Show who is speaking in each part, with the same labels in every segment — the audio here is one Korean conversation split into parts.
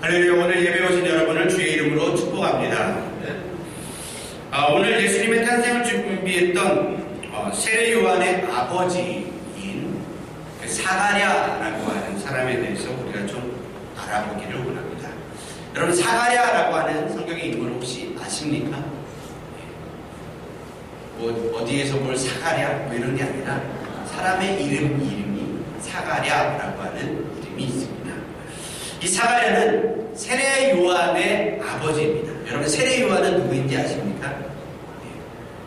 Speaker 1: 할렐루야. 오늘 예배 오신 여러분을 주의 이름으로 축복합니다. 오늘 예수님의 탄생을 준비했던 세례 요한의 아버지인 사가랴라고 하는 사람에 대해서 우리가 좀 알아보기를 원합니다. 여러분, 사가랴라고 하는 성경의 인물 혹시 아십니까? 어디에서 뭘 사가랴 이런 게 아니라 사람의 이름이 사가랴라고 하는 이름이 있습니다. 이 사가랴는 세례 요한의 아버지입니다. 여러분, 세례 요한은 누구인지 아십니까?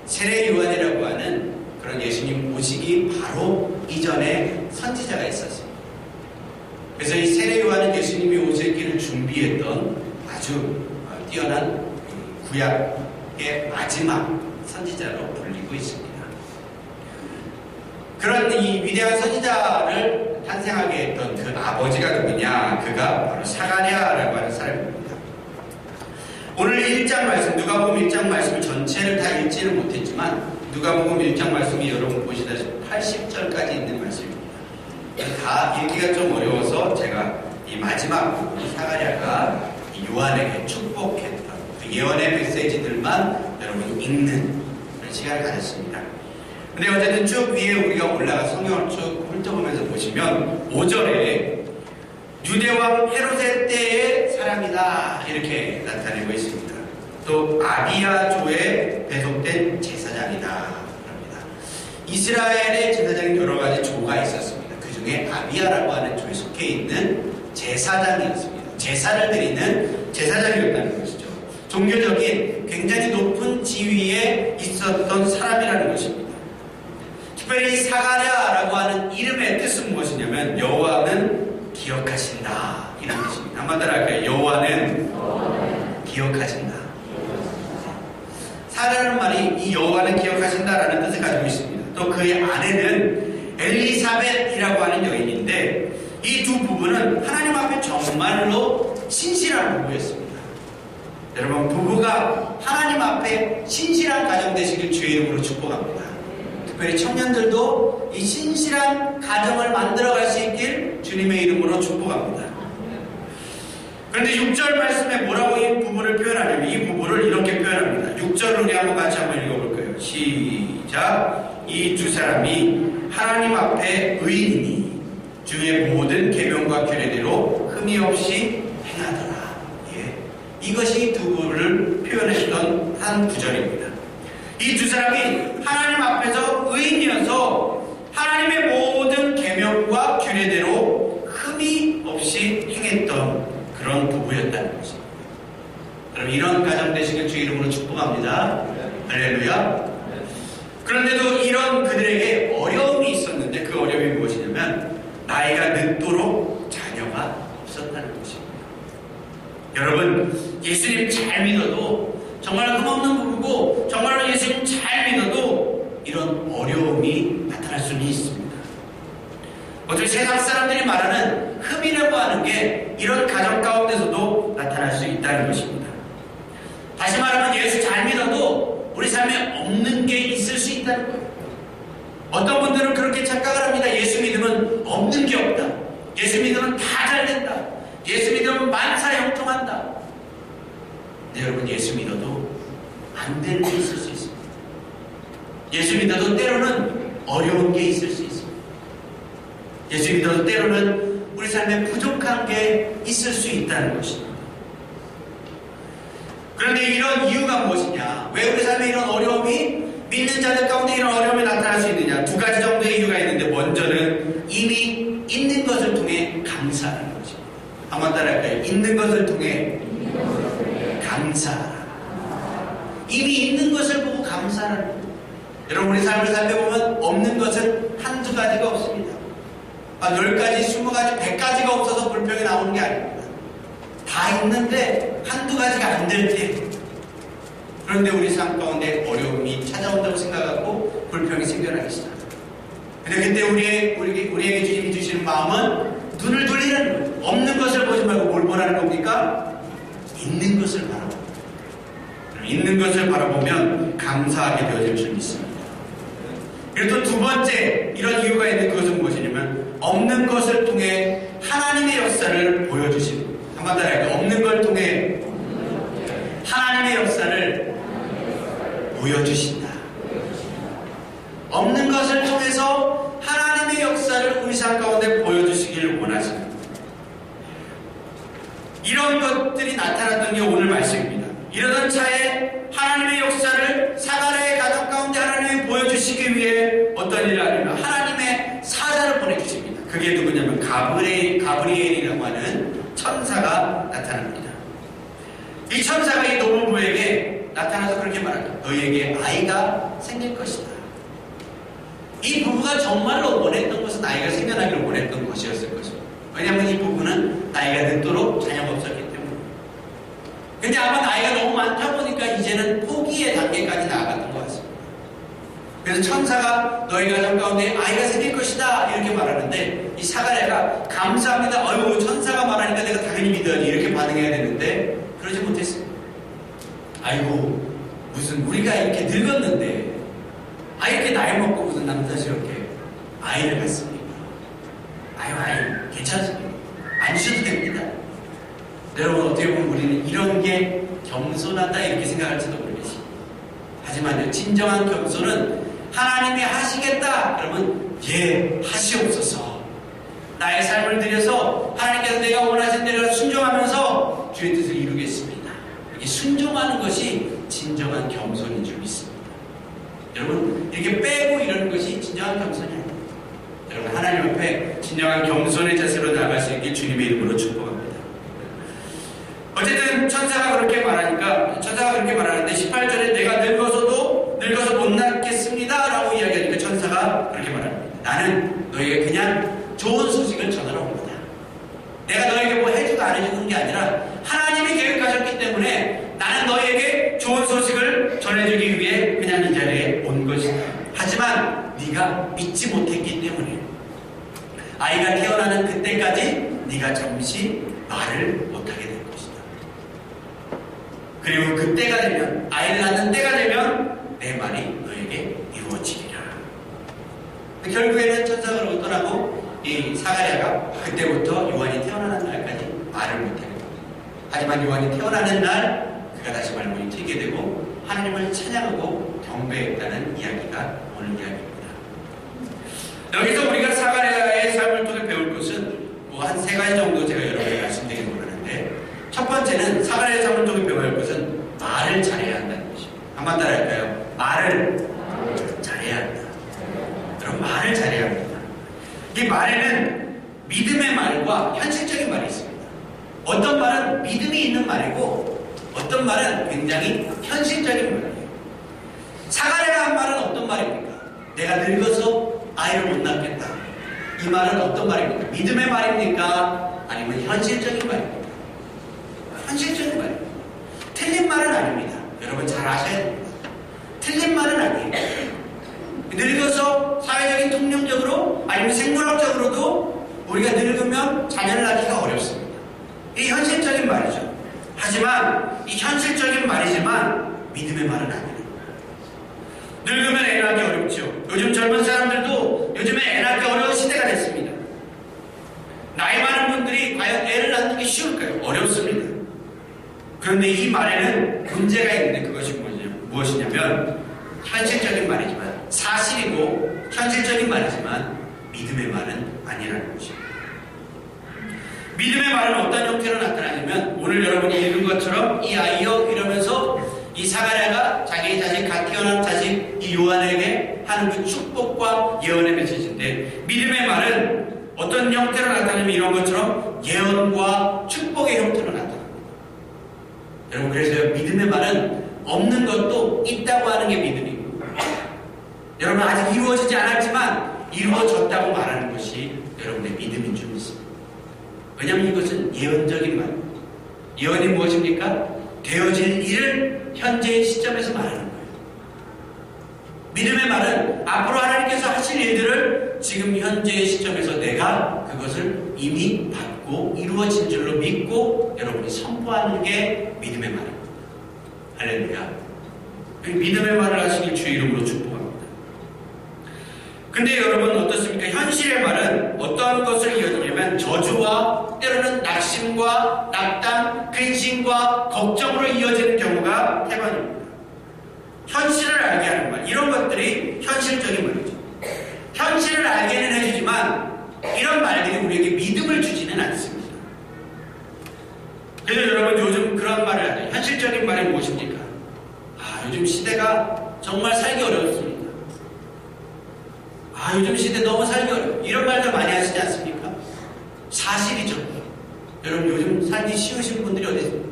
Speaker 1: 세례 요한이라고 하는 그런 예수님 오시기 바로 이전에 선지자가 있었습니다. 그래서 이 세례 요한은 예수님이 오시기를 준비했던 아주 뛰어난 구약의 마지막 선지자로 불리고 있습니다. 그런 이 위대한 선지자를 탄생하게 했던 그 아버지가 누구냐? 그가 바로 사가랴라고 하는 사람입니다. 오늘 1장 말씀, 누가복음 1장 말씀 전체를 다 읽지는 못했지만 누가복음 1장 말씀이 여러분 보시다시피 80절까지 있는 말씀입니다. 다 읽기가 좀 어려워서 제가 이 마지막 부분 사가랴가 요한에게 축복했던 그 예언의 메시지들만 여러분 읽는 그런 시간을 가졌습니다. 근데 어쨌든 쭉 위에 우리가 올라가 성경을 쭉 훑어보면서 보시면 5절에 유대왕 헤롯의 때의 사람이다 이렇게 나타내고 있습니다. 또 아비야조에 배속된 제사장이다 합니다. 이스라엘의 제사장이 여러 가지 조가 있었습니다. 그 중에 아비야라고 하는 조에 속해 있는 제사장이었습니다. 제사를 드리는 제사장이었다는 것이죠. 종교적인 굉장히 높은 지위에 있었던 사람이라는 것입니다. 특별히 사가랴라고 하는 이름의 뜻은 무엇이냐면 여호와는 기억하신다 이런 뜻입니다. 한번 따라할까요? 여호와는 기억하신다. 사라는 말이 이 여호와는 기억하신다라는 뜻을 가지고 있습니다. 또 그의 아내는 엘리사벳이라고 하는 여인인데 이 두 부부는 하나님 앞에 정말로 신실한 부부였습니다. 여러분, 부부가 하나님 앞에 신실한 가정 되시길 주의 이름으로 축복합니다. 특별히 청년들도 이 신실한 가정을 만들어갈 수 있길 주님의 이름으로 축복합니다. 그런데 6절 말씀에 뭐라고 이 부부를 표현하냐면 이 부부를 이렇게 표현합니다. 6절을 우리 같이 한번 읽어볼까요? 시작. 이 두 사람이 하나님 앞에 의인이니 주의 모든 계명과 규례대로 흠이 없이 행하더라. 이것이 두 부부를 표현했던 한 구절입니다. 이 두 사람이 하나님 앞에서 의인이어서 하나님의 모든 계명과 규례대로 흠이 없이 행했던 그런 부부였다는 것입니다. 여러분, 이런 가정 되시길 주 이름으로 축복합니다. 할렐루야. 그런데도 이런 그들에게 어려움이 있었는데 그 어려움이 무엇이냐면 나이가 늦도록 자녀가 없었다는 것입니다. 여러분, 예수님 잘 믿어도 정말 흠없는 부부고 정말로 예수님 잘 믿어도 이런 어려움이 나타날 수는 있습니다. 어차피 세상 사람들이 말하는 흠이라고 하는 게 이런 가정 가운데서도 나타날 수 있다는 것입니다. 다시 말하면 예수 잘 믿어도 우리 삶에 없는 게 있을 수 있다는 거예요. 어떤 분들은 그렇게 착각을 합니다. 예수 믿으면 없는 게 없다. 예수 믿으면 다 잘 된다. 예수 믿으면 만사형통한다. 근데 여러분, 예수 믿어도 안 되는 게 있을 수 있습니다. 예수 믿어도 때로는 어려운 게 있을 수 있습니다. 예수 믿어도 때로는 우리 삶에 부족한 게 있을 수 있다는 것입니다. 그런데 이런 이유가 무엇이냐? 왜 우리 삶에 이런 어려움이, 믿는 자들 가운데 이런 어려움이 나타날 수 있느냐? 두 가지 정도의 이유가 있는데, 먼저는 이미 있는 것을 통해 감사하는 것입니다. 한번 따라할까요? 있는 것을 통해 감사하라. 이미 있는 것을 보고 감사하는 거예요. 여러분, 우리 삶을 살펴보면 없는 것은 한두 가지가 없습니다. 10가지, 20가지, 100가지가 없어서 불평이 나오는 게 아닙니다. 다 있는데 한두 가지가 안 될 때, 그런데 우리 삶 가운데 어려움이 찾아온다고 생각하고 불평이 생겨나기 시작합니다. 근데 그때 우리에게 주님이 주시는 마음은 눈을 돌리는 거예요. 없는 것을 보지 말고 뭘 보라는 겁니까? 있는 것을 바라봅니다. 있는 것을 바라보면 감사하게 되어질 줄 믿습니다. 그리고 또 두 번째 이런 이유가 있는 그것은 무엇이냐면 없는 것을 통해 하나님의 역사를 보여주십니다. 한번 따라할게요. 없는 걸 통해 하나님의 역사를 보여주신다. 없는 것을 통해서 하나님의 역사를 우리 삶 가운데 보여주시기를 원하십니다. 이런 것들이 나타났던 게 오늘 말씀입니다. 이러던 차에 하나님의 역사를 사가랴의 가정 가운데 하나님이 보여주시기 위해 어떤 일을 하냐면 하나님의 사자를 보내주십니다. 그게 누구냐면 가브리엘이라고 하는 천사가 나타납니다. 이 천사가 이 노부부에게 나타나서 그렇게 말합니다. 너희에게 아이가 생길 것이다. 이 부부가 정말로 원했던 것은 아이가 생겨나기를 원했던 것이었을 것입니다. 왜냐하면 이 부부는 나이가 늦도록 자녀가 없었기 때문에. 근데 아마 나이가 너무 많다 보니까 이제는 포기의 단계까지 나아갔던 것 같습니다. 그래서 천사가 너희 가정 가운데 아이가 생길 것이다 이렇게 말하는데 이 사가랴가 감사합니다. 어이구 천사가 말하니까 내가 당연히 믿어야지 이렇게 반응해야 되는데 그러지 못했습니다. 아이고 무슨 우리가 이렇게 늙었는데 이렇게 나이 먹고 무슨 남자스럽게 아이를 갖습니까? 아이 괜찮습니다. 안 주셔도 됩니다. 여러분 어떻게 보면 우리는 이런 게 겸손하다 이렇게 생각할지도 모르겠습니다. 하지만요 진정한 겸손은 하나님이 하시겠다 그러면 예 하시옵소서. 나의 삶을 들여서 하나님께서 내가 원하신 대로 순종하면서 주의 뜻을 이루겠습니다. 이렇게 순종하는 것이 진정한 겸손인 줄 믿습니다. 여러분 이렇게 빼고 이러는 것이 진정한 겸손이 아닙니다. 여러분 하나님 앞에 진정한 겸손의 자세로 나아갈 수 있길 주님의 이름으로 축복합니다. 어쨌든 천사가 그렇게 말하는데 18절에 내가 늙어서 못 낳겠습니다 라고 이야기하니까 천사가 그렇게 말합니다. 나는 너에게 그냥 좋은 소식을 전하러 옵니다. 내가 너에게 뭐 해주고 안 해주는 게 아니라 하나님이 계획하셨기 때문에 나는 너에게 좋은 소식을 전해주기 위해 그냥 이 자리에 온 것이다. 하지만 네가 믿지 못했기 때문에 아이가 태어나는 그때까지 네가 잠시 말을 못하게 될 것이다. 그리고 그때가 되면 아이를 낳는 때가 되면 내 말이 너에게 이루어지리라. 결국에는 천사가 그러고 떠나고 이 사가랴가 그때부터 요한이 태어나는 날까지 말을 못하게 됩니다. 하지만 요한이 태어나는 날 그가 다시 말문이 트이게 되고 하나님을 찬양하고 경배했다는 이야기가 오늘 이야기입니다. 여기서 우리가 사가랴의 삶을 통해 배울 것은 뭐 한 3가지 정도 제가 여러분에게 말씀드리려고 하는데 첫 번째는 사가랴의 삶을 통해 배워야 할 것은 말을 잘해야 한다는 것입니다. 한번 따라할까요? 말을 잘해야 한다. 그럼 말을 잘해야 합니다. 이 말에는 믿음의 말과 현실적인 말이 있습니다. 어떤 말은 믿음이 있는 말이고 어떤 말은 굉장히 현실적인 말이에요. 사가랴가 한 말은 어떤 말입니까? 내가 늙어서 아이를 못 낳겠다. 이 말은 어떤 말입니까? 믿음의 말입니까? 아니면 현실적인 말입니까? 현실적인 말입니다. 틀린 말은 아닙니다. 여러분 잘 아셔야 됩니다. 틀린 말은 아니에요. 늙어서 사회적인 통념적으로 아니면 생물학적으로도 우리가 늙으면 자녀를 낳기가 어렵습니다. 이 현실적인 말이죠. 하지만 이 현실적인 말이지만 믿음의 말은 아니에요. 늙으면 애 낳기 어렵죠. 요즘 젊은 사람들도 요즘에 애 낳기 어려운 시대가 됐습니다. 나이 많은 분들이 과연 애를 낳는 게 쉬울까요? 어렵습니다. 그런데 이 말에는 문제가 있는데 그것이 무엇이냐면 현실적인 말이지만 사실이고 현실적인 말이지만 믿음의 말은 아니라는 것입니다. 믿음의 말은 어떤 형태로 나타나냐면 오늘 여러분이 읽은 것처럼 이 아이여 이러면서 이 사가랴가 자기 자식 갓 태어난 자식 이 요한에게 하는 그 축복과 예언의 메시지인데 믿음의 말은 어떤 형태로 나타나냐면 이런 것처럼 예언과 축복의 형태로 나타납니다. 여러분 그래서 믿음의 말은 없는 것도 있다고 하는 게 믿음이고 여러분 아직 이루어지지 않았지만 이루어졌다고 말하는 것이 여러분의 믿음인 줄 믿습니다. 왜냐하면 이것은 예언적인 말입니다. 예언이 무엇입니까? 되어질 일을 현재의 시점에서 말하는 거예요. 믿음의 말은 앞으로 하나님께서 하실 일들을 지금 현재의 시점에서 내가 그것을 이미 받고 이루어진 줄로 믿고 여러분이 선포하는 게 믿음의 말입니다. 할렐루야. 믿음의 말을 하시길 주의 이름으로 축복합니다. 근데 여러분 어떻습니까? 현실의 말은 어떤 것을 이어주냐면 저주와 때로는 낙심과 낙담, 근심과 걱정으로 이어지는 경우가 대부분입니다. 현실을 알게 하는 말, 이런 것들이 현실적인 말이죠. 현실을 알게는 해주지만 이런 말들이 우리에게 믿음을 주지는 않습니다. 그래서 여러분 요즘 그런 말을 하죠. 현실적인 말이 무엇입니까? 요즘 시대가 정말 살기 어렵습니다. 요즘 시대 너무 살기 어려워. 이런 말들 많이 하시지 않습니까? 사실이죠. 여러분 요즘 살기 쉬우신 분들이 어디 있습니까?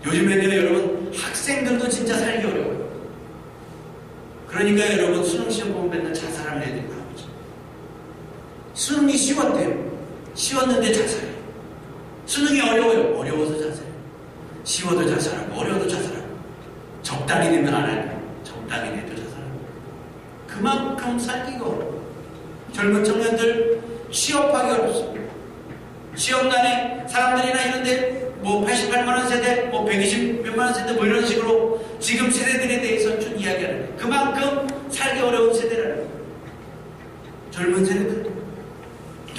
Speaker 1: 요즘에는 여러분 학생들도 진짜 살기 어려워요. 그러니까 여러분 수능 시험 보면 맨날 자살하는 애들이 나오죠. 수능이 쉬웠대요. 쉬웠는데 자살해요. 수능이 어려워요. 어려워서 자살해요. 쉬워도 자살하고 어려워도 자살하고 적당히 되면 안 할까요? 적당히 돼도 자살하고 그만큼 살기가 어려워요. 젊은 청년들 취업하기 어렵습니다. 취업난에 사람들이나 이런데 88만원 세대, 120몇만원 세대 이런 식으로 지금 세대들에 대해서 좀 이야기하는 거예요. 그만큼 살기 어려운 세대라는 거예요. 젊은 세대들도.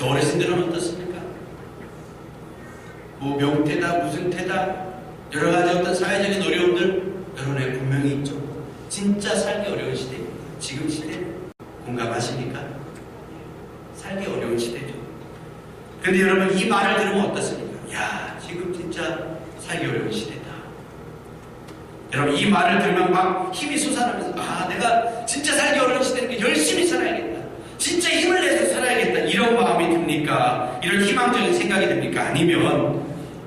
Speaker 1: 어르신들은 어떻습니까? 명태다, 무슨 태다, 여러 가지 어떤 사회적인 어려움들 여러분에 분명히 있죠. 진짜 살기 어려운 시대입니다. 지금 시대 공감하십니까? 살기 어려운 시대죠. 근데 여러분 이 말을 들으면 어떻습니까? 지금 진짜 살기 어려운 시대다. 여러분 이 말을 들으면 막 힘이 솟아나면서 내가 진짜 살기 어려운 시대니까 열심히 살아야겠다. 진짜 힘을 내서 살아야겠다. 이런 마음이 듭니까? 이런 희망적인 생각이 듭니까? 아니면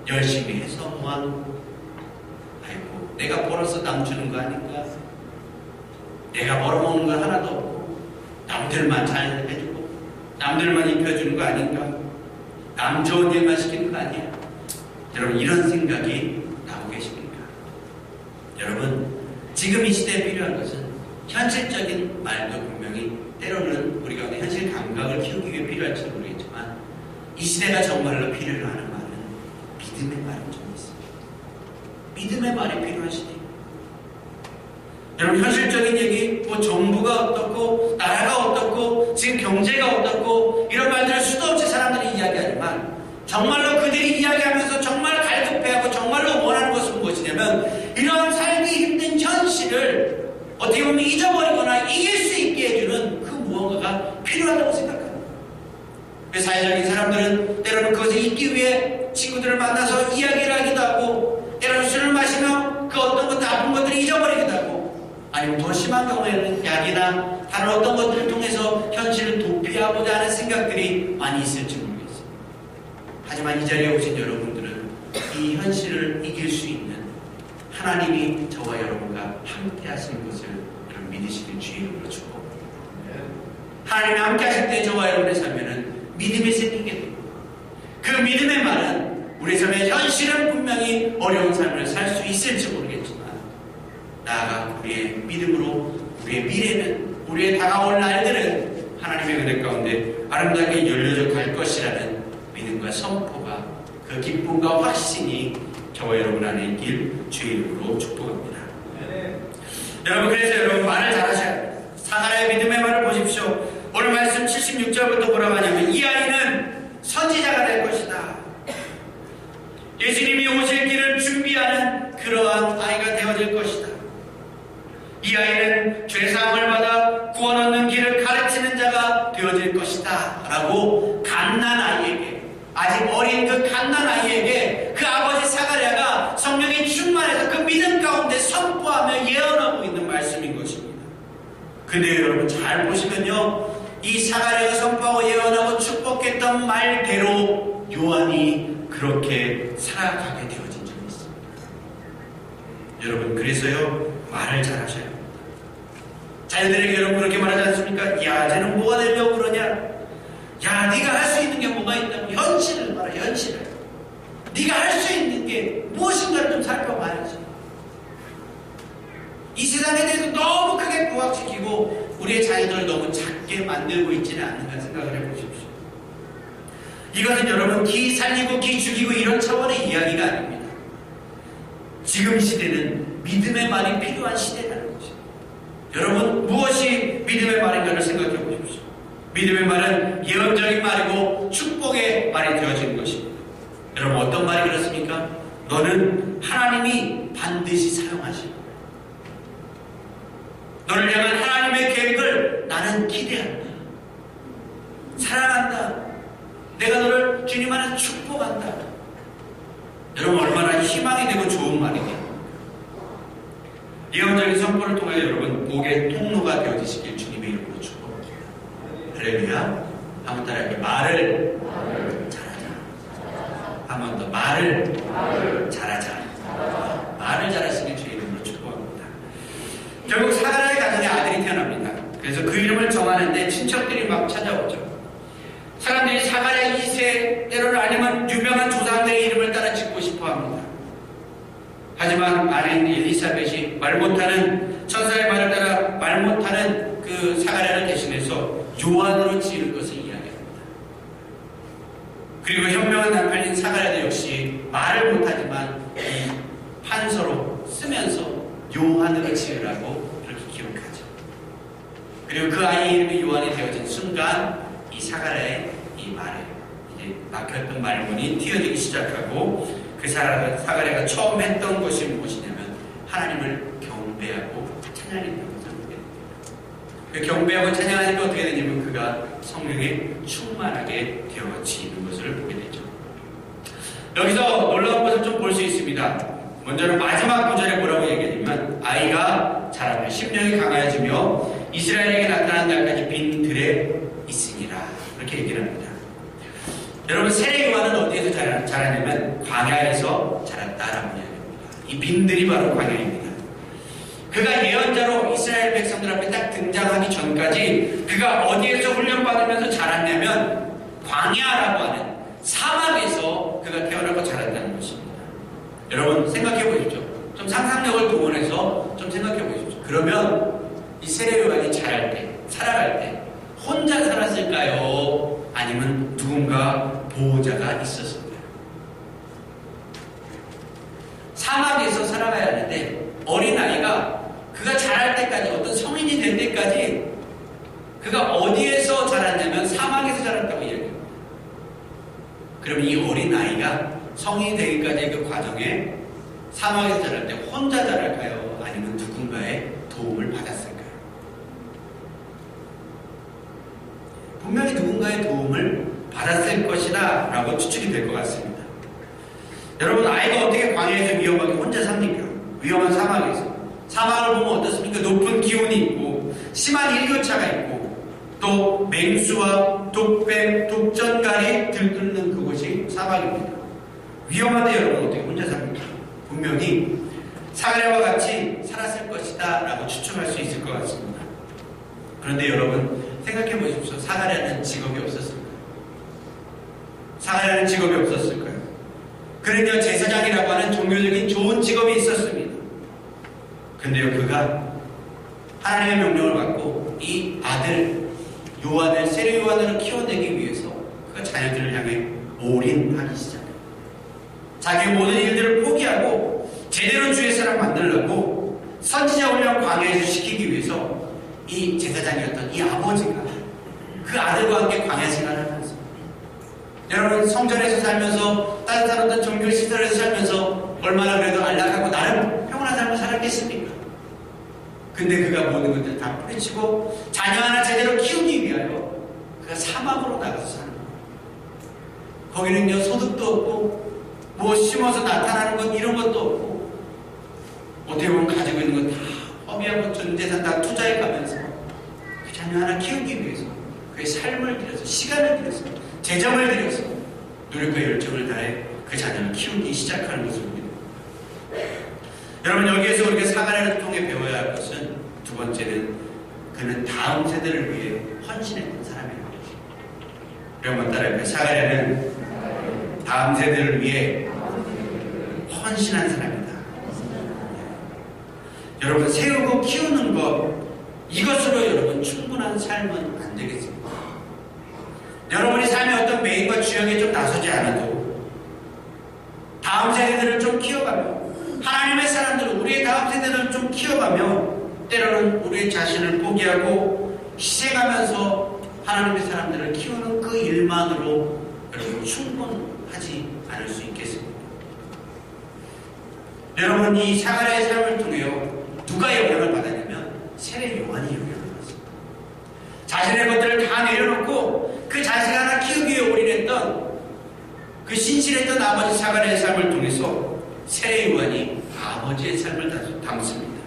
Speaker 1: 열심히 해서 뭐하노? 내가 벌어서 남 주는 거 아닌가? 내가 벌어먹는 거 하나도 없고 남들만 잘 해주고 남들만 입혀주는 거 아닌가? 남 좋은 일만 시키는 거 아니야? 여러분 이런 생각이 나고 계십니까? 여러분 지금 이 시대에 필요한 것은 현실적인 말도 분명히 때로는 우리가 현실 감각을 키우기 위해 필요할지 모르겠지만 이 시대가 정말로 필요로 하는 말은 믿음의 말이 좀 있습니다. 믿음의 말이 필요한 시대입니다. 여러분 현실적인 얘기, 정부가 어떻고 나라가 어떻고 지금 경제가 어떻고 이런 말들을 수도 없이 사람들이 이야기하지만 정말로 그들이 이야기하면서 정말 갈급해하고 정말로 원하는 것은 무엇이냐면 이런 살기 힘든 현실을 어떻게 보면 잊어버리거나 이길 수 있게 해주는 그 무언가가 필요하다고 생각합니다. 사회적인 사람들은 때로는 그것을 잊기 위해 친구들을 만나서 이야기를 하기도 하고 때로는 술을 마시며 그 어떤 것들 아픈 것들을 잊어버리기도 하고 아니면 더 심한 경우에는 약이나 다른 어떤 것들을 통해서 현실을 도피하고자 하는 생각들이 많이 있을지 모르겠습니다. 하지만 이 자리에 오신 여러분들은 이 현실을 이길 수 있는 하나님이 저와 여러분과 함께 하시는 것을 여러분 믿으시는 주의로 축복합니다. 하나님이 함께 하실 때 저와 여러분의 삶에는 믿음이 생기게 됩니다. 그 믿음의 말은 우리 삶의 현실은 분명히 어려운 삶을 살 수 있을지 모르겠지만 나아가 우리의 믿음으로 우리의 미래는 우리의 다가올 날들은 하나님의 은혜 가운데 아름답게 열려져 갈 것이라는 믿음과 선포가 그 기쁨과 확신이 저와 여러분 안에 있길 주의 이름으로 축복합니다. 여러분 그래서 여러분 말을 잘하셔야 합니다. 사가랴의 믿음의 말을 보십시오. 오늘 말씀 76절부터 뭐라고 하냐면 이 아이는 선지자가 될 것이다. 예수님이 오실 길을 준비하는 그러한 아이가 되어질 것이다. 이 아이는 죄사함을 받아 구원 얻는 길을 가르치는 자가 되어질 것이다 라고 갓난아이에게 아직 어린 그 갓난아이에게 그 아버지 사가랴가 성령이 충만해서 그 믿음 가운데 선포하며 예언하고 있는 말씀인 것입니다. 근데 여러분 잘 보시면요 이 사가랴가 선포하고 예언하고 축복했던 말대로 요한이 그렇게 살아가게 되어진 적이 있습니다. 여러분 그래서요 말을 잘하셔야 합니다. 자녀들에게 여러분 그렇게 말하지 않습니까? 야 쟤는 뭐가 되려고 그러냐? 야 네가 할 수 있는 게 뭐가 있다고 현실을 말해. 현실을 네가 할 수 있는 게 무엇인가를 좀 살펴봐야지. 이 세상에 대해서 너무 크게 부각시키고 우리의 자녀들을 너무 작게 만들고 있지는 않는가 생각을 해보십시오. 이것은 여러분 기 살리고 기 죽이고 이런 차원의 이야기가 아닙니다. 지금 시대는 믿음의 말이 필요한 시대라는 것입니다. 여러분 무엇이 믿음의 말인가를 생각해 보십시오. 믿음의 말은 예언적인 말이고 축복의 말이 되어지는 것입니다. 여러분 어떤 말이 그렇습니까? 너는 하나님이 반드시 사용하시고 너를 향한 하나님의 계획을 나는 기대한다. 사랑한다. 내가 너를 주님 안에서 축복한다. 여러분 얼마나 희망이 되고 좋은 말이겠습니까? 예언적인 선포를 통해 여러분 복의 통로가 되어지시길 주님의 이름으로 축복합니다. 할렐루야. 한번 따라할게요. 말을 잘하자. 한 번 더 말을 잘하자. 말을 잘하시길 주의 이름으로 축복합니다. 결국 사가랴의 가정에 아들이 태어납니다. 그래서 그 이름을 정하는데 친척들이 막 찾아오죠. 사람들이 사가랴 2세 때로는 아니면 유명한 조상들의 이름을 따라 짓고 싶어 합니다. 하지만 아내인 엘리사벳이 말 못하는 천사의 말을 따라 말 못하는 그 사가랴를 대신해서 요한으로 지을 것을 이야기합니다. 그리고 현명한 남편인 사가랴도 역시 말을 못하지만 이 판서로 쓰면서 요한으로 지으라고 그렇게 기록하죠. 그리고 그 아이의 이름이 요한이 되어진 순간 이 사가랴의 이 말에 이제 막혔던 말문이 튀어지기 시작하고 그 사가랴가 처음 했던 것이 무엇이냐면 하나님을 경배하고 찬양했던 것을 보게 됩니다. 그 경배하고 찬양하니까 어떻게 되냐면 그가 성령에 충만하게 되어지는 것을 보게 되죠. 여기서 놀라운 것을 좀 볼 수 있습니다. 먼저는 마지막 구절에 뭐라고 얘기하냐면 아이가 자라며 심령이 강하여지며 이스라엘에게 나타난 날까지 빈 들에 있으니라 이렇게 얘기를 합니다. 여러분 세례 요한은 어디에서 자랐냐면 광야에서 자랐다라고 이야기합니다. 이 빈들이 바로 광야입니다. 그가 예언자로 이스라엘 백성들 앞에 딱 등장하기 전까지 그가 어디에서 훈련받으면서 자랐냐면 광야라고 하는 사막에서 그가 태어나고 자랐다는 것입니다. 여러분 생각해 보십시오. 좀 상상력을 동원해서 좀 생각해 보십시오. 그러면 이 세례 요한이 자랄 때, 살아갈 때 혼자 살았을까요? 아니면 누군가 보호자가 있었을까요? 사막에서 살아가야 하는데 어린아이가 그가 자랄 때까지 어떤 성인이 될 때까지 그가 어디에서 자랐냐면 사막에서 자랐다고 이야기합니다. 그러면 이 어린아이가 성인이 되기까지의 그 과정에 사막에서 자랄 때 혼자 자랄까요? 아니면 누군가의 도움을 받았을까요? 분명히 누군가의 도움을 받았을 것이다 라고 추측이 될 것 같습니다. 여러분 아이가 어떻게 광야에서 위험하게 혼자 삽니까? 위험한 사막에서. 사막을 보면 어떻습니까? 높은 기온이 있고 심한 일교차가 있고 또 맹수와 독뱀, 독전갈이 들끓는 그곳이 사막입니다. 위험한데 여러분 어떻게 혼자 삽니까? 분명히 사가랴와 같이 살았을 것이다 라고 추측할 수 있을 것 같습니다. 그런데 여러분 생각해 보십시오. 사가랴는 직업이 없었을까요? 사가랴는 직업이 없었을까요? 그러니까 제사장이라고 하는 종교적인 좋은 직업이 있었습니다. 근데요 그가 하나님의 명령을 받고 이 아들 요한을 세례 요한을 키워내기 위해서 그가 자녀들을 향해 올인하기 시작합니다. 자기 모든 일들을 포기하고 제대로 주의 사람 만들려고 선지자 훈련 광야에서 시키기 위해서 이 제사장이었던 이 아버지가 그 아들과 함께 광야 생활을 하면서 여러분 성전에서 살면서 따뜻한 어떤 종교 시설에서 살면서 얼마나 그래도 안락하고 나름 평온한 삶을 살았겠습니까? 근데 그가 모든 것들을 다 뿌리치고 자녀 하나 제대로 키우기 위하여 그가 사막으로 나가서 사는 거예요. 거기는요 소득도 없고 뭐 심어서 나타나는 것 이런 것도 없고 어떻게 보면 가지고 있는 것 다 허비하고 전 재산 다 투자해 가면서 그 자녀 하나 키우기 위해서 그의 삶을 들여서 시간을 들여서 재정을 들여서 노력과 열정을 다해 그 자녀를 키우기 시작하는 것을 봅니다. 여러분 여기에서 우리가 사가랴를 통해 배워야 할 것은 두 번째는 그는 다음 세대를 위해 헌신했던 사람이라는 것입니다. 여러분 따라해요. 사가랴는 다음 세대를 위해 헌신한 사람이다. 여러분 세우고 키우는 것 이것으로 여러분 충분한 삶은 안 되겠습니다. 여러분이 삶의 어떤 메인과 주역에 좀 나서지 않아도 다음 세대들을 좀 키워가며 하나님의 사람들 우리의 다음 세대들을 좀 키워가며 때로는 우리의 자신을 포기하고 희생하면서 하나님의 사람들을 키우는 그 일만으로 여러분 충분하지 않을 수 있다. 여러분, 이 사가랴의 삶을 통해요, 누가 영향을 받았냐면 세례 요한이 영향을 받았습니다. 자신의 것들을 다 내려놓고 그 자식 하나 키우기에 올인했던 그 신실했던 아버지 사가랴의 삶을 통해서 세례 요한이 아버지의 삶을 담습니다.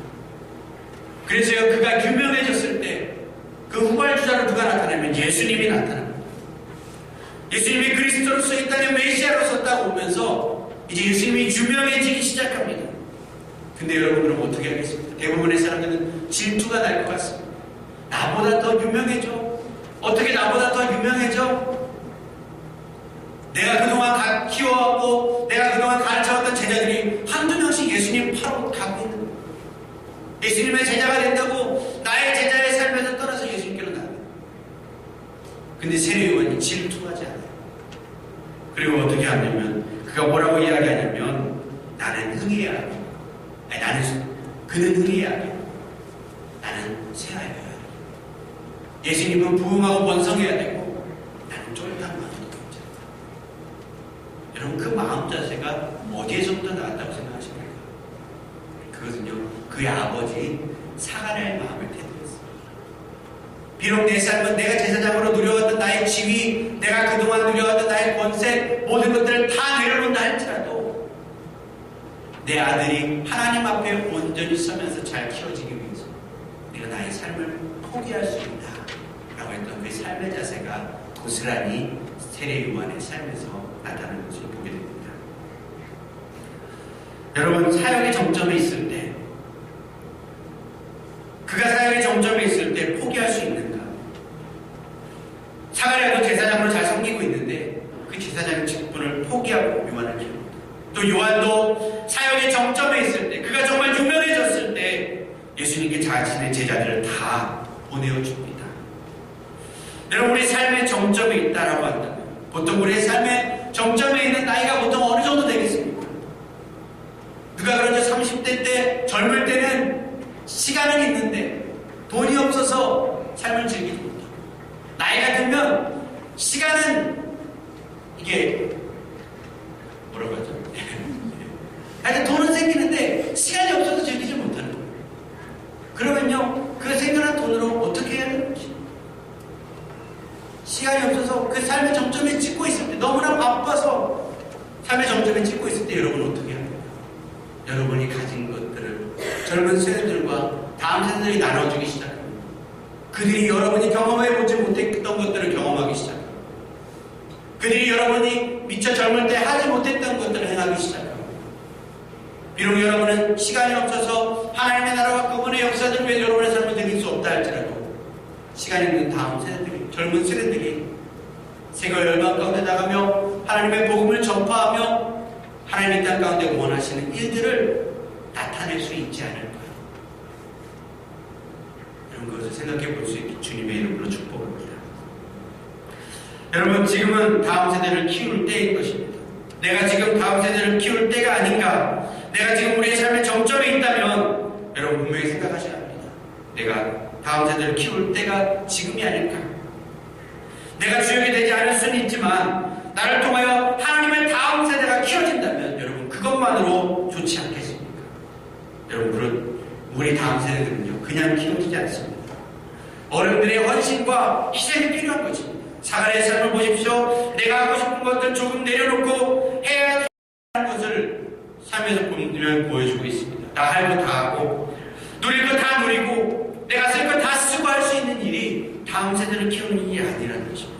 Speaker 1: 그래서요, 그가 유명해졌을 때 그 후발주자로 누가 나타나면 예수님이 나타납니다. 예수님이 그리스도로서 이 땅에 메시아로서 딱 오면서 이제 예수님이 유명해지기 시작합니다. 근데 여러분, 그럼 어떻게 하겠습니까? 대부분의 사람들은 질투가 날 것 같습니다. 나보다 더 유명해져. 어떻게 나보다 더 유명해져? 내가 그동안 키워왔고 내가 그동안 가르쳐왔던 제자들이 한두 명씩 예수님 바로 가고 있는 거예요. 예수님의 제자가 된다고 나의 제자의 삶에서 떠나서 예수님께로 나가요. 근데 세례 요한이 질투하지 않아요. 그리고 어떻게 하냐면 그가 뭐라고 이야기하냐면 나는 흥해야 하고, 그는 흥해야 하고 나는 새하여야 하고, 예수님은 부흥하고 번성해야 되고 나는 쫄딱 많아도 괜찮다. 여러분, 그 마음 자세가 어디에서부터 나왔다고 생각하십니까? 그것은요, 그의 아버지 사가랴의 마음을 태도했습니다. 비록 내 삶은 내가 제사장으로 누려왔던 나의 지위, 내가 그동안 누려왔던 나의 권세, 모든 것들을 다 내려놓는다 할지라도 내 아들이 하나님 앞에 온전히 서면서 잘 키워지기 위해서 내가 나의 삶을 포기할 수 있다 라고 했던 그 삶의 자세가 고스란히 세례 요한의 삶에서 나타나는 것을 보게 됩니다. 여러분, 사역의 정점에 있을 때, 그가 사역의 정점에 있을 때 포기할 수 있는가? 사가랴도 제사장으로 잘 섬기고 있는데 그 제사장 직분을 포기하고 요한을 키웁니다. 또 요한도 사역의 정점에 있을 때, 그가 정말 유명해졌을 때 예수님께 자신의 제자들을 다 보내어줍니다. 여러분, 우리 삶의 정점에 있다라고 한다면 보통 우리의 삶의 정점에 있는 나이가 보통 어느 정도 되겠습니까? 누가 그러죠? 30대 때, 젊을 때는 시간은 있는데 돈이 없어서 삶을 즐기지 못하고, 나이가 들면 시간은 이게 뭐라고 하죠? 하여튼 돈은 생기는데 시간이 없어서 즐기지 못하는 거예요. 그러면요, 그 생겨난 돈으로 어떻게 해야 되는 것이? 시간이 없어서 그 삶의 정점에 찍고 있을 때, 너무나 바빠서 삶의 정점에 찍고 있을 때 여러분 어떻게 해야 돼요? 여러분이 가진 것들을 젊은 세대들과 다음 세대들이 나눠주기 시작합니다. 그들이 여러분이 경험해보지 못했던 것들을 경험하기 시작합니다. 그들이 여러분이 미처 젊을 때 하지 못했던 것들을 행하기 시작합니다. 비록 여러분은 시간이 없어서 하나님의 나라와 그분의 역사들 위해 여러분의 삶을 드릴 수 없다 할지라도 시간이 있는 다음 세대들이, 젊은 세대들이 세계 열방 가운데 나가며 하나님의 복음을 전파하며 하나님의 땅 가운데 원하시는 일들을 나타낼 수 있지 않을까. 이런 것을 생각해 볼 수 있게 주님의 이름으로 축복합니다. 여러분, 지금은 다음 세대를 키울 때인 것입니다. 내가 지금 다음 세대를 키울 때가 아닌가. 내가 지금 우리의 삶의 정점에 있다면 여러분 분명히 생각하셔야 합니다. 내가 다음 세대를 키울 때가 지금이 아닐까. 내가 주역이 되지 않을 수는 있지만 나를 통하여 하나님의 다음 세대가 키워진다면 여러분 그것만으로 좋지 않겠습니까? 여러분, 우리 다음 세대들은요, 그냥 키워지지 않습니다. 어른들의 헌신과 희생이 필요한 것입니다. 사가랴의 삶을 보십시오. 내가 하고 싶은 것들 조금 내려놓고 해야 하는 것을 삶에서 보여주고 있습니다. 나 할 거 다 하고 누릴 거 다 누리고 내가 쓸 거 다 쓰고 할 수 있는 일이 다음 세대를 키우는 일이 아니라는 것입니다.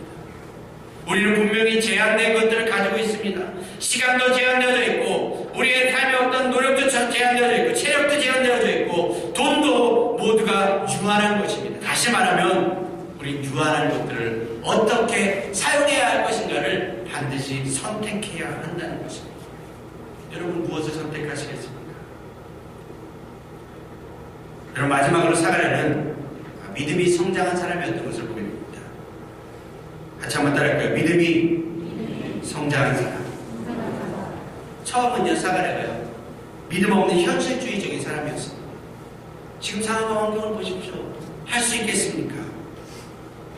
Speaker 1: 우리는 분명히 제한된 것들을 가지고 있습니다. 시간도 제한되어져 있고 우리의 삶의 어떤 노력도 제한되어져 있고 체력도 제한되어져 있고 돈도 모두가 유한한 것입니다. 다시 말하면 우리 유한한 것들을 어떻게 사용해야 할 것인가를 반드시 선택해야 한다는 것입니다. 여러분 무엇을 선택하시겠습니까? 여러분 마지막으로 사가랴는 믿음이 성장한 사람이었던 것을 보게 됩니다. 같이 한번 따라할까요? 믿음이 성장한 사람. 처음은요, 사가랴가요, 믿음 없는 현실주의적인 사람이었습니다. 지금 상황과 환경을 보십시오. 할 수 있겠습니까?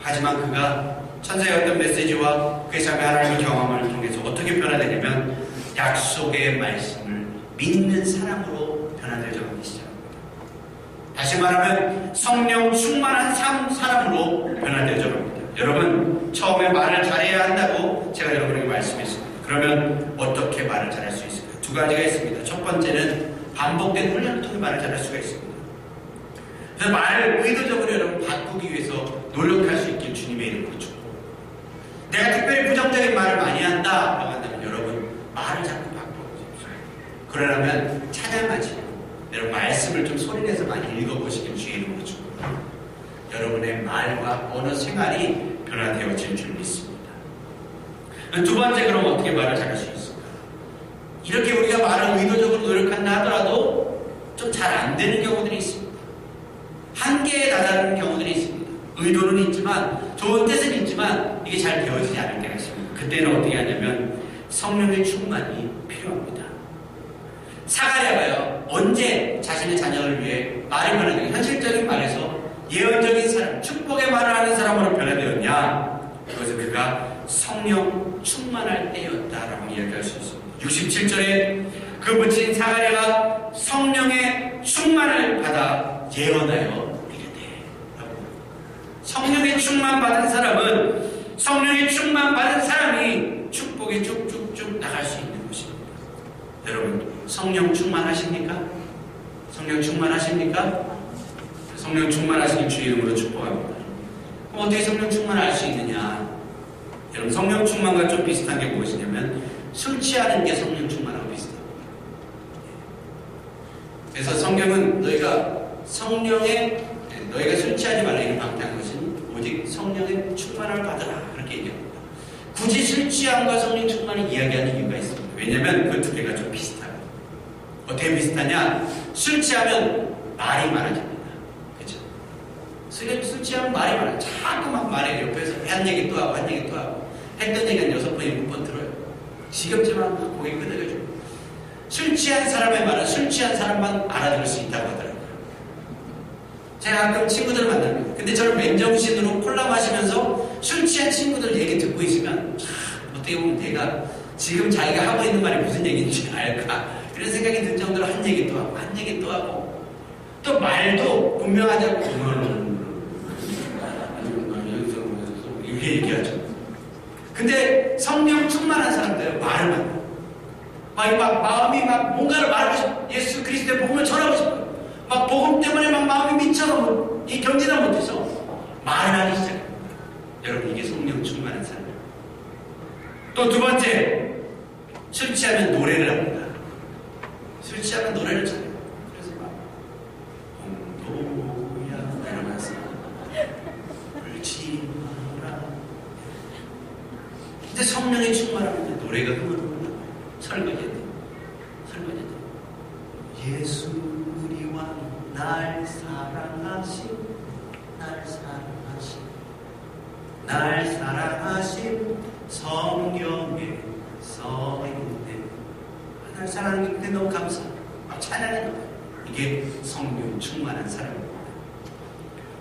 Speaker 1: 하지만 그가 천사의 어떤 메시지와 그의 삶의 하나님의 경험을 통해서 어떻게 변화되냐면 약속의 말씀을 믿는 사람으로 변화되어져 가기 시작합니다. 다시 말하면 성령 충만한 사람으로 변화되어져 갑니다. 여러분, 처음에 말을 잘해야 한다고 제가 여러분에게 말씀했습니다. 그러면 어떻게 말을 잘할 수 있을까요? 두 가지가 있습니다. 첫 번째는 반복된 훈련을 통해 말을 잘할 수가 있습니다. 그래서 말을 의도적으로 여러분 바꾸기 위해서 노력할 수 있길 주님의 이름으로 축복합니다. 내가 특별히 부정적인 말을 많이 한다라고 한다면 여러분 말을 자꾸 바꿔보십시오. 그러려면 찬양하시고 여러분 말씀을 좀 소리내서 많이 읽어보시길 주의 이름으로 축복합니다. 여러분의 말과 언어 생활이 변화되어질 줄 믿습니다. 두 번째, 그럼 어떻게 말을 잘할 수 있을까? 이렇게 우리가 말을 의도적으로 노력한다 하더라도 좀 잘 안 되는 경우들이 있습니다. 한계에 다다르는 경우들이 있습니다. 의도는 있지만, 좋은 뜻은 있지만 이게 잘 되어지지 않을 때가 있습니다. 그때는 어떻게 하냐면 성령의 충만이 필요합니다. 사가랴가요, 언제 자신의 자녀를 위해 말을 변화되게 현실적인 말에서 예언적인 사람, 축복의 말을 하는 사람으로 변화되었냐? 그것은 그가 성령 충만할 때였다라고 이야기할 수 있습니다. 67절에 그 부친 사가랴가 성령의 충만을 받아 예언하여 이르되, 성령의 충만 받은 사람은, 성령의 충만 받은 사람이 축복이 쭉쭉쭉 나갈 수 있는 것입니다. 여러분, 성령 충만하십니까? 성령 충만하십니까? 성령 충만하시길 주의 이름으로 축복합니다. 그럼 어떻게 성령 충만을 할 수 있느냐? 여러분, 성령 충만과 좀 비슷한 게 무엇이냐면 술 취하는 게 성령 충만하고 비슷합니다. 그래서 성경은 너희가 술 취하지 말라 이런 방탕한 것은 오직 성령의 충만을 받으라 그렇게 얘기합니다. 굳이 술 취함과 성령 충만을 이야기하는 이유가 있습니다. 왜냐하면 그 두 개가 좀 비슷합니다. 어떻게 비슷하냐? 술 취하면 말이 많아집니다. 그렇죠? 술 취하면 말이 많아요. 자꾸 막 말해. 옆에서 한 얘기 또 하고 한 얘기 또 하고 했던 얘기 한 6번, 7번 들어요. 지겹지만 고개 끄덕여주고. 술 취한 사람의 말은 술 취한 사람만 알아들을 수 있다고 하더라고요. 제가 가끔 친구들을 만납니다. 근데 저를 맨정신으로 콜라 마시면서 술 취한 친구들 얘기 듣고 있으면 참 어떻게 보면 내가 지금 자기가 하고 있는 말이 무슨 얘기인지 알까? 이런 생각이 들 정도로 한 얘기 또 하고 한 얘기 또 하고 또 말도 분명하지 않고 이렇게 얘기하죠. 근데 성령 충만한 사람들은 말을 만나. 막 마음이 막 뭔가를 말하고 싶어. 예수 그리스도의 복음을 전하고 싶어. 막 복음 때문에 막 마음이 미쳐서 이 견디다 못해서 말을 하기 시작합니다. 여러분, 이게 성령 충만한 사람. 또 두 번째, 술 취하면 노래를 합니다. 술 취하면 노래를 쳐요. 그래서 막 홍도야 이러면서 울지 마라. 근데 성령이 충만하면 노래가 흐르는 설거지도 예수 우리 왕 날 사랑하신 성경에 써있네. 날 사랑하는 게 너무 감사해. 막 찬양하는 거예요. 이게 성령 충만한 사람입니다.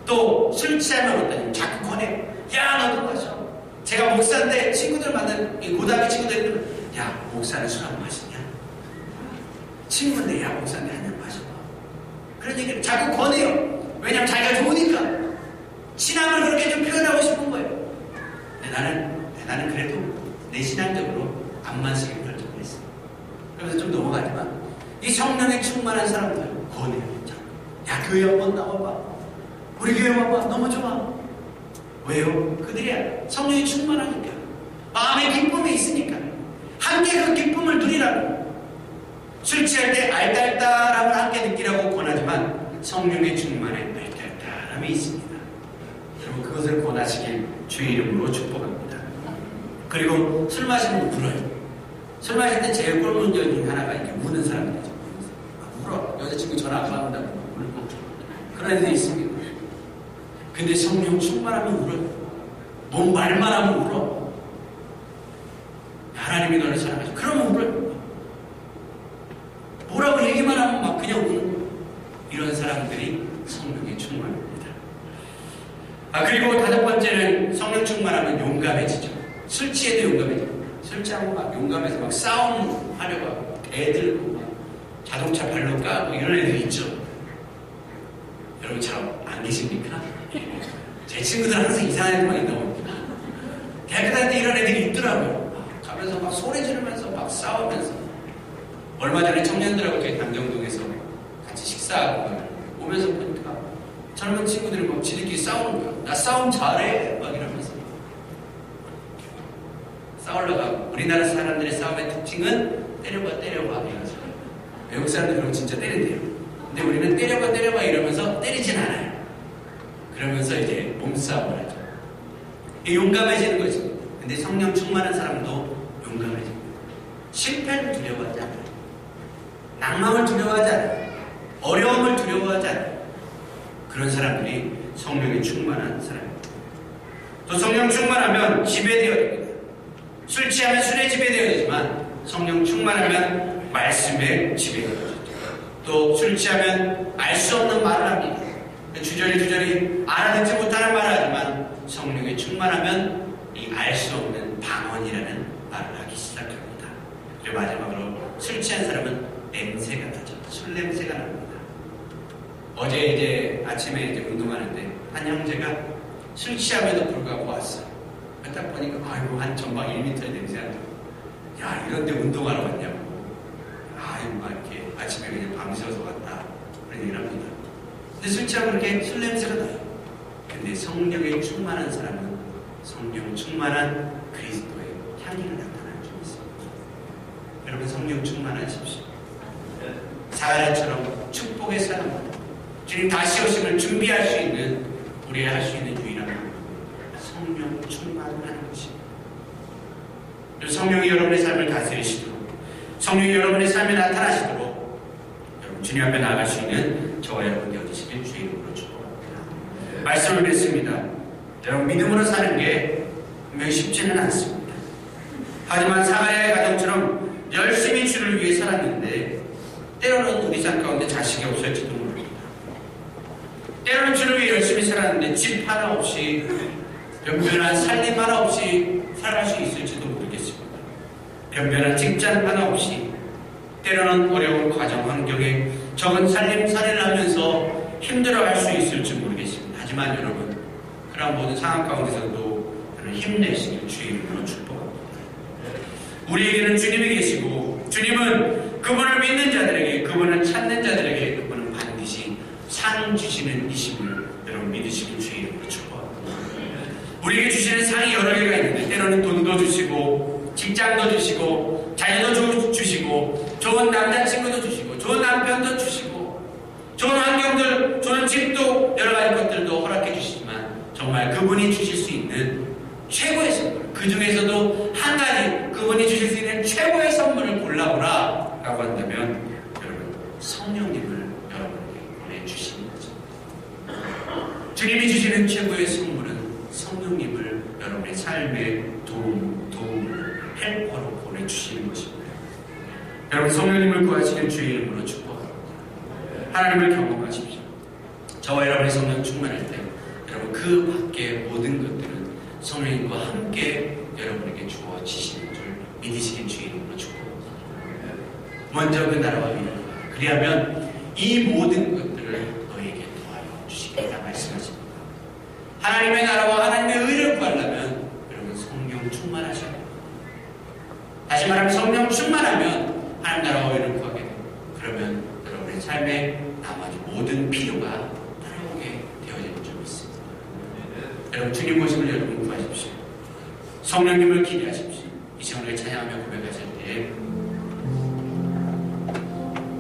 Speaker 1: 또 술 취하면 어떠냐? 자꾸 권해. 야, 너도 마셔. 제가 목사인데 친구들 만나는 고등학교 친구들 야, 목사는 술 안 마시냐? 친구인데 야, 목사인데 한 잔 마셔봐. 그런 얘기를 자꾸 권해요. 왜냐면 자기가 좋으니까. 신앙을 그렇게 좀 표현하고 싶은 거예요. 근데 나는 그래도 내 신앙적으로 안 마시기로 결정을 했어요. 그래서 좀 넘어가지만 이 성령에 충만한 사람들 권해요. 야, 교회 한번 나와봐. 우리 교회 와봐. 너무 좋아. 왜요? 그들이 성령이 충만하니까. 마음의 기쁨이 있으니까. 함께 그 기쁨을 누리라고. 술 취할 때 알딸딸함을 함께 느끼라고 권하지만 성령의 충만에 알딸딸함이 있습니다. 여러분, 그것을 권하시길 주의 이름으로 축복합니다. 그리고 술 마시면 울어요. 술 마실 때 제일 꼴문 적 중에 하나가 이렇게 우는 사람이 되죠. 울어. 여자친구 전화 안 받는다고 울고. 그런 애들이 있습니다. 근데 성령 충만하면 울어요. 뭔 말만 하면 울어. 하나님이 너를 사랑하죠. 그러면 울어요. 뭐라고 얘기만 하면 막 그냥 우는 거예요. 이런 사람들이 성령에 충만합니다. 그리고 다섯 번째는 성령 충만하면 용감해지죠. 술 취해도 용감해지죠. 술 취하고 막 용감해서 막 싸움 하려고 하고 애들고 막 자동차 발로 까고 이런 애들 있죠. 여러분 잘 안 계십니까? 제 친구들 항상 이상한 애들만 있다고 봅니다. 대학교 다닐 때 이런 애들이 있더라고요. 가면서 막 소리 지르면서 막 싸우면서. 얼마 전에 청년들하고 저희 남정동에서 같이 식사하고 오면서 보니까 젊은 친구들이 막 지들끼리 싸우는 거예요. 나 싸움 잘해 막 이러면서 싸우려고. 우리나라 사람들의 싸움의 특징은 때려봐 이러면서. 외국 사람들 그러면 진짜 때린대요. 근데 우리는 때려봐 이러면서 때리진 않아요. 그러면서 이제 몸싸움을 하죠. 용감해지는 거죠. 근데 성령 충만한 사람도 용감해집니다. 실패를 두려워하지 않아요. 낭망을 두려워하지 않아요. 어려움을 두려워하지 않아요. 그런 사람들이 성령에 충만한 사람입니다. 또 성령 충만하면 지배되어야 됩니다. 술 취하면 술에 지배되어야 되지만 성령 충만하면 말씀에 지배되어야 됩니다. 또 술 취하면 알 수 없는 말을 합니다. 주저리 알아듣지 못하는 말을 하지만 성령에 충만하면 이 알 수 없는 방언이라는 말을 하기 시작합니다. 그리고 마지막으로 술 취한 사람은 냄새가 나죠. 술 냄새가 납니다. 어제 이제 아침에 이제 운동하는데 한 형제가 술 취함에도 불구하고 왔어요. 딱 보니까 아이고 한 전방 1m의 냄새가 나고, 야 이런데 운동하러 왔냐고. 아이고 막 이렇게 아침에 그냥 밤새워서 왔다 그런 얘기를 합니다. 근데 술 취하면 그렇게 술 냄새가 나요. 근데 성령에 충만한 사람은 성령 충만한 그리스도의 향기를 나타낼 수 있습니다. 여러분 성령 충만하십시오. 사가랴처럼 축복의 사람입니다. 주님 다시 오심을 준비할 수 있는, 우리가 할 수 있는 유일한 방법은 성령 충만하는 것입니다. 성령이 여러분의 삶을 다스리시도록, 성령이 여러분의 삶에 나타나시도록 여러분 주님 앞에 나아갈 수 있는 저와 여러분 되어주시길 주의 이름으로 축복합니다. 말씀을 뵙습니다. 여러분 믿음으로 사는 게 분명히 쉽지는 않습니다. 하지만 사가랴의 가정처럼 열심히 주를 위해 살았는데 때로는 우리 삶 가운데 자식이 없을지도 모릅니다. 때로는 주를 위해 열심히 살았는데 집 하나 없이, 변변한 살림 하나 없이 살아갈 수 있을지도 모르겠습니다. 변변한 직장 하나 없이, 때로는 어려운 가정 환경에 적은 살림살이를 하면서 힘들어할 수 있을지 모르겠습니다. 하지만 여러분, 그런 모든 상황 가운데서도 힘내시길 주의 이름으로 축복합니다. 우리에게는 주님이 계시고, 주님은 그분을 믿는 자들에게, 그분을 찾는 자들에게 그분은 반드시 상 주시는 이심을 여러분 믿으시길 주의 이름으로 축복합니다. 우리에게 주시는 상이 여러 개가 있는데 때로는 돈도 주시고 직장도 주시고 자녀도 주시고 좋은 남자친구도 주시고 좋은 남편도 주시고 좋은 환경들, 좋은 집도 여러 가지 것들도 허락해 주시지만 정말 그분이 주실 수 있는 최고의 선물, 그 중에서도 한 가지 그분이 주실 수 있는 최고의 선물을 골라보라 라고 한다면 여러분 성령님을 여러분에게 보내주시는 거죠. 주님이 주시는 최고의 선물은 성령님을 여러분의 삶에 도움을 헬퍼로 보내주시는 것입니다. 여러분 성령님을 구하시는 주의 이름으로 축복합니다. 하나님을 경험하십시오. 저와 여러분의 성령 충만할 때 여러분 그 밖의 모든 것들은 성령님과 함께 여러분에게 주어지시는 줄 믿으시는 주의 이름으로 축복합니다. 먼저 그 나라와 의를 그리하면 이 모든 것들을 너에게 더하여 주시겠다 말씀하십니다. 하나님의 나라와 하나님의 의를 구하려면 여러분 성령 충만하셔야 됩니다. 다시 말하면 성령 충만하면 하나님 나라와 의를 구하게 됩니다. 그러면 여러분의 삶에 나머지 모든 필요가 따라오게 되어질 줄 믿습니다. 여러분 주님 오심을 여러분 구하십시오. 성령님을 기대하십시오. 이 시간에 찬양하며 고백하실 때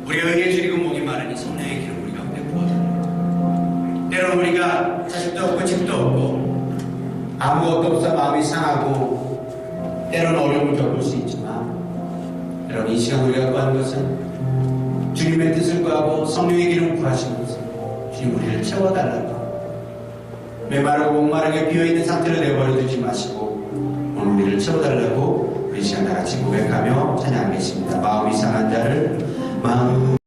Speaker 1: 우리가 의에 줄이고 목이 마르니 성령의 기름 우리 가운데 부어줍니다. 때로는 우리가 자식도 없고 집도 없고 아무것도 없어 마음이 상하고 때로는 어려움을 겪을 수 있지만 여러분 이 시간 우리가 구하는 것은 주님의 뜻을 구하고 성령의 기름 구하시는 것은 주님 우리를 채워달라고 메마르고 목마르게 비어있는 상태로 내버려 두지 마시고 오늘 우리를 채워달라고 우리 시간 다같이 고백하며 찬양하겠습니다. 마음이 상한 자를 마음